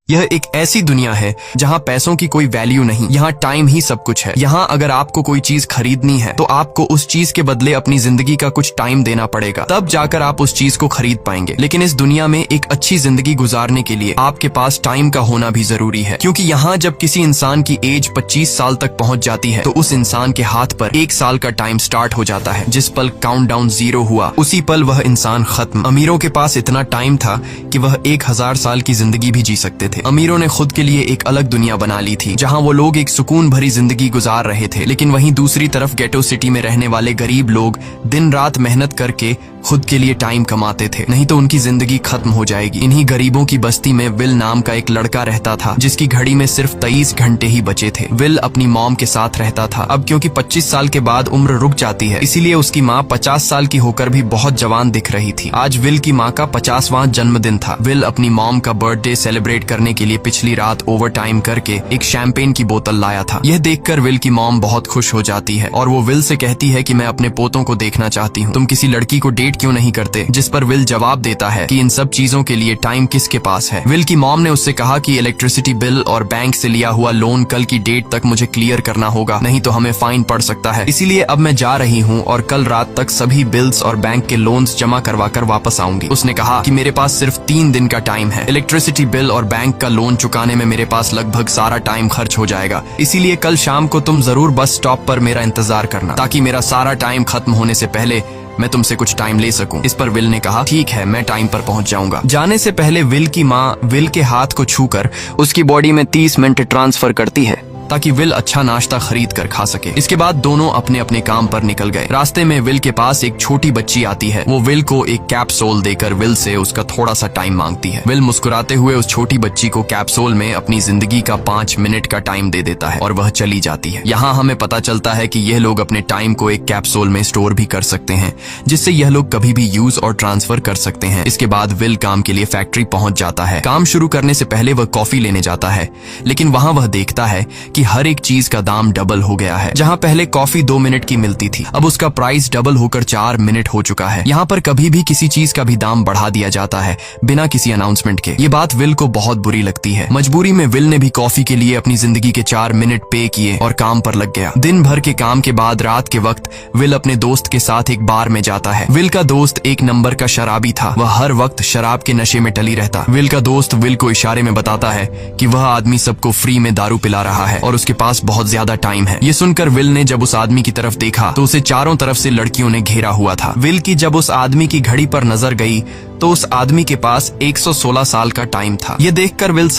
यह एक ऐसी दुनिया है जहाँ पैसों की कोई वैल्यू नहीं, यहाँ टाइम ही सब कुछ है। यहाँ अगर आपको कोई चीज खरीदनी है तो आपको उस चीज के बदले अपनी जिंदगी का कुछ टाइम देना पड़ेगा, तब जाकर आप उस चीज को खरीद पाएंगे। लेकिन इस दुनिया में एक अच्छी जिंदगी गुजारने के लिए आपके पास टाइम का होना भी जरूरी है, क्योंकि यहाँ जब किसी इंसान की एज 25 साल तक पहुँच जाती है तो उस इंसान के हाथ पर 1 साल का टाइम स्टार्ट हो जाता है। जिस पल काउंटडाउन 0 हुआ उसी पल वह इंसान खत्म। अमीरों के पास इतना टाइम था कि वह 1000 साल की जिंदगी भी जी सकते थे। अमीरों ने खुद के लिए एक अलग दुनिया बना ली थी जहां वो लोग एक सुकून भरी जिंदगी गुजार रहे थे, लेकिन वहीं दूसरी तरफ गेटो सिटी में रहने वाले गरीब लोग दिन रात मेहनत करके खुद के लिए टाइम कमाते थे, नहीं तो उनकी जिंदगी खत्म हो जाएगी। इन्हीं गरीबों की बस्ती में विल नाम का एक लड़का रहता था जिसकी घड़ी में सिर्फ 23 घंटे ही बचे थे। विल अपनी मॉम के साथ रहता था। अब क्योंकि 25 साल के बाद उम्र रुक जाती है, इसीलिए उसकी माँ 50 साल की होकर भी बहुत जवान दिख रही थी। आज विल की माँ का 50वां जन्मदिन था। विल अपनी मॉम का बर्थडे सेलिब्रेट करने के लिए पिछली रात ओवर टाइम करके एक शैंपेन की बोतल लाया था। यह देखकर विल की मॉम बहुत खुश हो जाती है और वो विल से कहती है कि मैं अपने पोतों को देखना चाहती हूँ, तुम किसी लड़की को डेट क्यों नहीं करते? जिस पर विल जवाब देता है कि इन सब चीजों के लिए टाइम किसके पास है। विल की मॉम ने उससे कहा कि इलेक्ट्रिसिटी बिल और बैंक से लिया हुआ लोन कल की डेट तक मुझे क्लियर करना होगा, नहीं तो हमें फाइन पड़ सकता है। इसीलिए अब मैं जा रही हूँ और कल रात तक सभी बिल्स और बैंक के लोन्स जमा करवा कर वापस आऊंगी। उसने कहा कि मेरे पास सिर्फ 3 दिन का टाइम है। इलेक्ट्रिसिटी बिल और बैंक का लोन चुकाने में मेरे पास लगभग सारा टाइम खर्च हो जाएगा, इसीलिए कल शाम को तुम जरूर बस स्टॉप पर मेरा इंतजार करना, ताकि मेरा सारा टाइम खत्म होने से पहले मैं तुमसे कुछ टाइम ले सकूं। इस पर विल ने कहा ठीक है, मैं टाइम पर पहुंच जाऊंगा। जाने से पहले विल की माँ विल के हाथ को छूकर उसकी बॉडी में 30 मिनट ट्रांसफर करती है ताकि विल अच्छा नाश्ता खरीद कर खा सके। इसके बाद दोनों अपने अपने काम पर निकल गए। रास्ते में विल के पास एक छोटी बच्ची आती है। वो विल को एक कैप्सूल देकर विल से उसका थोड़ा सा टाइम मांगती है। विल मुस्कुराते हुए उस छोटी बच्ची को कैप्सूल में अपनी जिंदगी का 5 मिनट का टाइम दे देता है और वह चली जाती है। यहाँ हमें पता चलता है कि यह लोग अपने टाइम को एक कैप्सूल में स्टोर भी कर सकते हैं, जिससे यह लोग कभी भी यूज और ट्रांसफर कर सकते हैं। इसके बाद विल काम के लिए फैक्ट्री पहुंच जाता है। काम शुरू करने से पहले वह कॉफी लेने जाता है, लेकिन वहाँ वह देखता है कि हर एक चीज का दाम डबल हो गया है। जहां पहले कॉफी 2 मिनट की मिलती थी, अब उसका प्राइस डबल होकर 4 मिनट हो चुका है। यहाँ पर कभी भी किसी चीज का भी दाम बढ़ा दिया जाता है बिना किसी अनाउंसमेंट के। ये बात विल को बहुत बुरी लगती है। मजबूरी में विल ने भी कॉफी के लिए अपनी जिंदगी के 4 मिनट पे किए और काम पर लग गया। दिन भर के काम के बाद रात के वक्त विल अपने दोस्त के साथ एक बार में जाता है। विल का दोस्त 1 नंबर का शराबी था। वह हर वक्त शराब के नशे में टली रहता। विल का दोस्त विल को इशारे में बताता है कि वह आदमी सबको फ्री में दारू पिला रहा है और उसके पास बहुत ज्यादा टाइम है। ये सुनकर विल ने जब उस आदमी की तरफ देखा तो उसे चारों तरफ से लड़कियों ने घेरा हुआ था। विल की जब उस आदमी की घड़ी पर नजर गई तो उस आदमी के पास 116 साल का टाइम था। ये देखकर विल